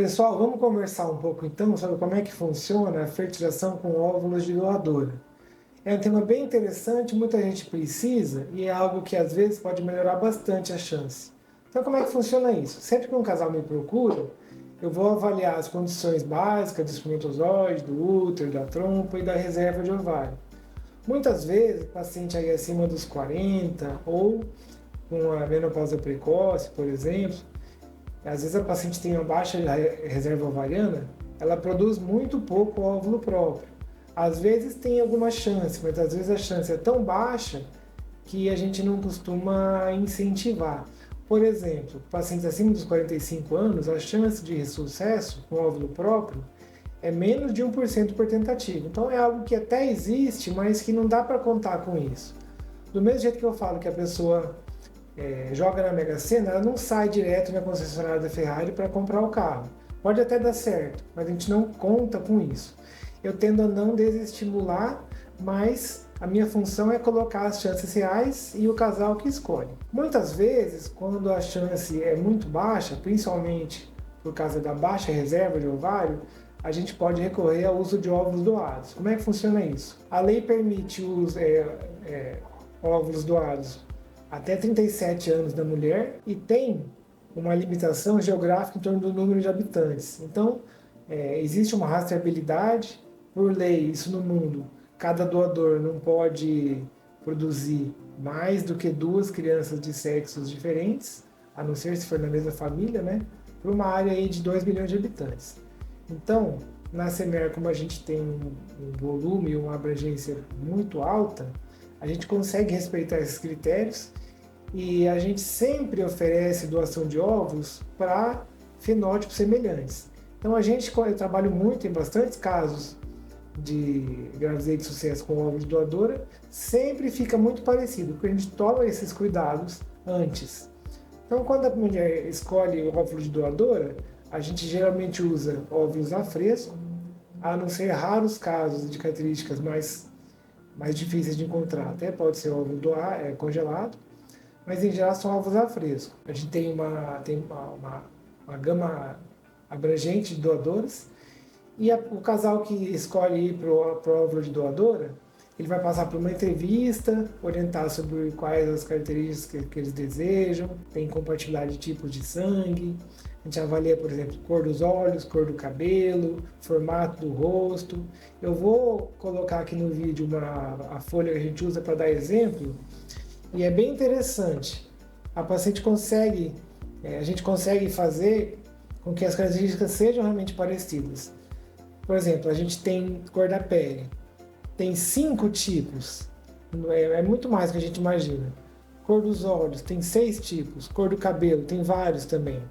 Pessoal, vamos conversar um pouco então sobre como é que funciona a fertilização com óvulos de doadora. É um tema bem interessante, muita gente precisa e é algo que às vezes pode melhorar bastante a chance. Então, como é que funciona isso? Sempre que um casal me procura, eu vou avaliar as condições básicas do espermatozoide, do útero, da trompa e da reserva de ovário. Muitas vezes, o paciente aí acima dos 40 ou com a menopausa precoce, por exemplo, às vezes a paciente tem uma baixa reserva ovariana, ela produz muito pouco óvulo próprio. Às vezes tem alguma chance, mas às vezes a chance é tão baixa que a gente não costuma incentivar. Por exemplo, pacientes acima dos 45 anos, a chance de sucesso com óvulo próprio é menos de 1% por tentativa. Então é algo que até existe, mas que não dá para contar com isso. Do mesmo jeito que eu falo que a pessoa joga na Mega Sena, ela não sai direto na concessionária da Ferrari para comprar o carro. Pode até dar certo, mas a gente não conta com isso. Eu tendo a não desestimular, mas a minha função é colocar as chances reais e o casal que escolhe. Muitas vezes, quando a chance é muito baixa, principalmente por causa da baixa reserva de ovário, a gente pode recorrer ao uso de óvulos doados. Como é que funciona isso? A lei permite os óvulos doados até 37 anos da mulher e tem uma limitação geográfica em torno do número de habitantes. Então, existe uma rastreabilidade, por lei, isso no mundo, cada doador não pode produzir mais do que 2 crianças de sexos diferentes, a não ser se for na mesma família, né? Para uma área aí de 2 milhões de habitantes. Então, na Semer, como a gente tem um volume e uma abrangência muito alta, a gente consegue respeitar esses critérios e a gente sempre oferece doação de óvulos para fenótipos semelhantes. Então eu trabalho muito em bastantes casos de gravidez de sucesso com óvulos de doadora, sempre fica muito parecido, porque a gente toma esses cuidados antes. Então quando a mulher escolhe o óvulo de doadora, a gente geralmente usa óvulos a fresco, a não ser raros casos de características mais difíceis de encontrar, até pode ser óvulo congelado, mas em geral são ovos a fresco. A gente tem uma gama abrangente de doadores e o casal que escolhe ir para o óvulo de doadora, ele vai passar por uma entrevista, orientar sobre quais as características que eles desejam, tem compatibilidade de tipos de sangue, a gente avalia, por exemplo, cor dos olhos, cor do cabelo, formato do rosto. Eu vou colocar aqui no vídeo a folha que a gente usa para dar exemplo, e é bem interessante. A gente consegue fazer com que as características sejam realmente parecidas. Por exemplo, a gente tem cor da pele. Tem 5 tipos. É muito mais do que a gente imagina. Cor dos olhos, tem 6 tipos. Cor do cabelo, tem vários também.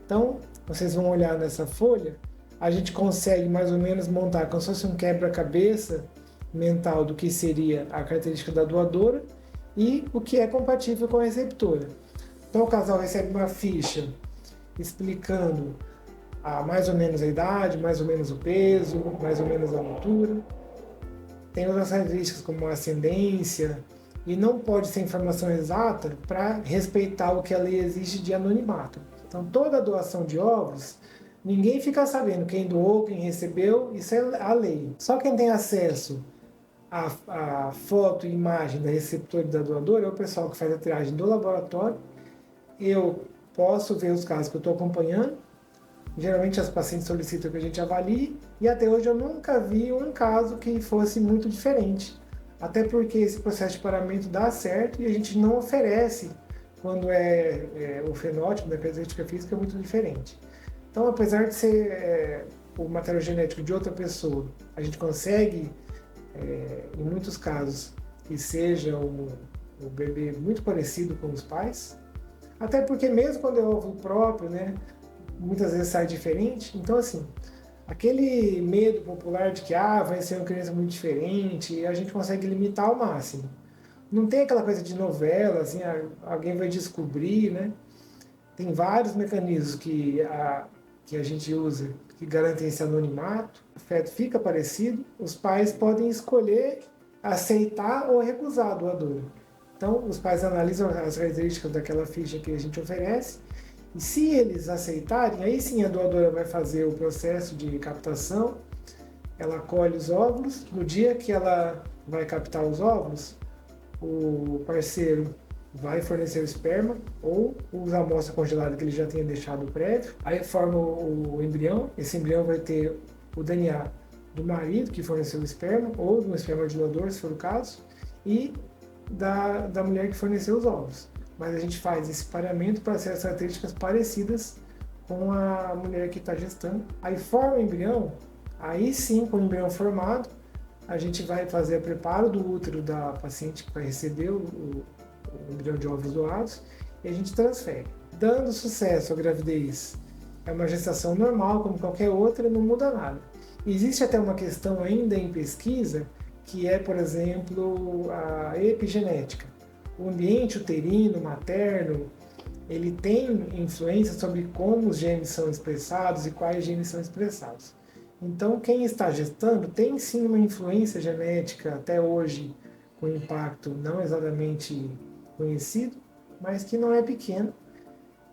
Então, vocês vão olhar nessa folha, a gente consegue mais ou menos montar como se fosse um quebra-cabeça mental do que seria a característica da doadora e o que é compatível com a receptora. Então o casal recebe uma ficha explicando mais ou menos a idade, mais ou menos o peso, mais ou menos a altura. Tem outras características como a ascendência, e não pode ser informação exata para respeitar o que a lei exige de anonimato. Então toda doação de óvulos, ninguém fica sabendo quem doou, quem recebeu, isso é a lei. Só quem tem acesso a foto e imagem da receptora e da doadora é o pessoal que faz a triagem do laboratório. Eu posso ver os casos que eu estou acompanhando. Geralmente as pacientes solicitam que a gente avalie e até hoje eu nunca vi um caso que fosse muito diferente. Até porque esse processo de paramento dá certo e a gente não oferece quando o fenótipo da característica física é muito diferente. Então, apesar de ser o material genético de outra pessoa, a gente consegue em muitos casos, que seja o bebê muito parecido com os pais, até porque mesmo quando é óvulo próprio, né, muitas vezes sai diferente. Então, assim, aquele medo popular de que vai ser uma criança muito diferente, a gente consegue limitar ao máximo. Não tem aquela coisa de novela, assim, alguém vai descobrir, né? Tem vários mecanismos que a gente usa que garantem esse anonimato, o feto fica parecido, os pais podem escolher aceitar ou recusar a doadora. Então, os pais analisam as características daquela ficha que a gente oferece E se eles aceitarem, aí sim a doadora vai fazer o processo de captação, ela colhe os óvulos, no dia que ela vai captar os óvulos, o parceiro vai fornecer o esperma ou usa a amostra congelada que ele já tenha deixado prévio, aí forma o embrião, esse embrião vai ter o DNA do marido que forneceu o esperma ou do esperma de doador, se for o caso, e da mulher que forneceu os óvulos. Mas a gente faz esse pareamento para ser as características parecidas com a mulher que está gestando. Aí forma o embrião, aí sim, com o embrião formado, a gente vai fazer o preparo do útero da paciente que vai receber o embrião de óvulos doados e a gente transfere. Dando sucesso à gravidez, é uma gestação normal, como qualquer outra, não muda nada. Existe até uma questão ainda em pesquisa, que é, por exemplo, a epigenética. O ambiente uterino, materno, ele tem influência sobre como os genes são expressados e quais genes são expressados. Então, quem está gestando tem sim uma influência genética até hoje, com impacto não exatamente conhecido, mas que não é pequeno.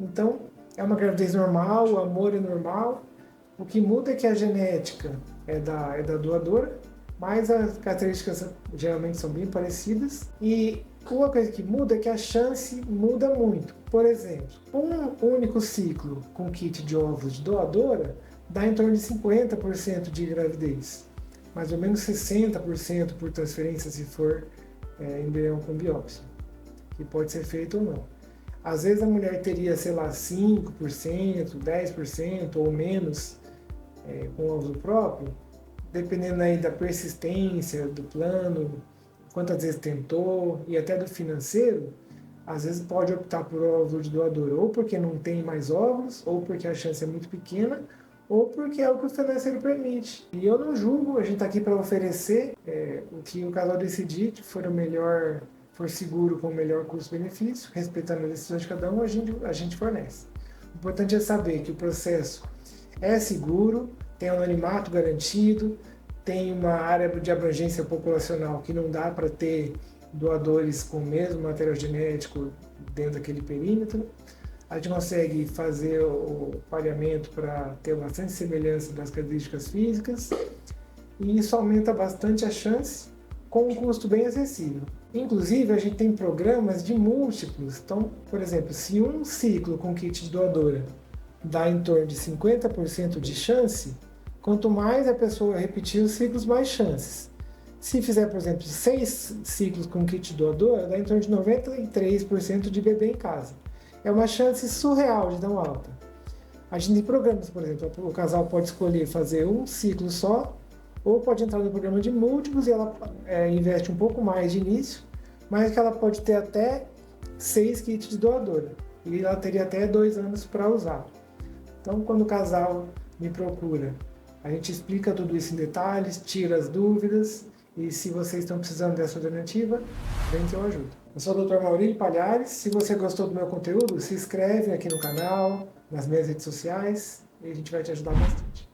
Então, é uma gravidez normal, o amor é normal. O que muda é que a genética é da doadora, mas as características geralmente são bem parecidas. E uma coisa que muda é que a chance muda muito. Por exemplo, um único ciclo com kit de óvulos de doadora dá em torno de 50% de gravidez. Mais ou menos 60% por transferência, se for embrião com biópsia, que pode ser feito ou não. Às vezes a mulher teria, sei lá, 5%, 10% ou menos com óvulo próprio, dependendo aí da persistência do plano, quantas vezes tentou e até do financeiro, às vezes pode optar por óvulo de doador, ou porque não tem mais óvulos, ou porque a chance é muito pequena, ou porque é o que o financeiro permite. E eu não julgo, a gente está aqui para oferecer o que o casal decidir, que for o melhor, for seguro com o melhor custo-benefício, respeitando as decisões de cada um, a gente fornece. O importante é saber que o processo é seguro, tem um anonimato garantido, tem uma área de abrangência populacional que não dá para ter doadores com o mesmo material genético dentro daquele perímetro. A gente consegue fazer o pareamento para ter bastante semelhança das características físicas e isso aumenta bastante a chance com um custo bem acessível. Inclusive, a gente tem programas de múltiplos. Então, por exemplo, se um ciclo com kit de doadora dá em torno de 50% de chance, quanto mais a pessoa repetir os ciclos, mais chances. Se fizer, por exemplo, 6 ciclos com kit doador, dá em torno de 93% de bebê em casa. É uma chance surreal de dar um alta. A gente tem programas, por exemplo, o casal pode escolher fazer um ciclo só, ou pode entrar no programa de múltiplos e ela investe um pouco mais de início, mas que ela pode ter até 6 kits de doadora. E ela teria até 2 anos para usar. Então, quando o casal me procura, a gente explica tudo isso em detalhes, tira as dúvidas, e se vocês estão precisando dessa alternativa, vem que eu ajudo. Eu sou o Dr. Maurílio Palhares. Se você gostou do meu conteúdo, se inscreve aqui no canal, nas minhas redes sociais, e a gente vai te ajudar bastante.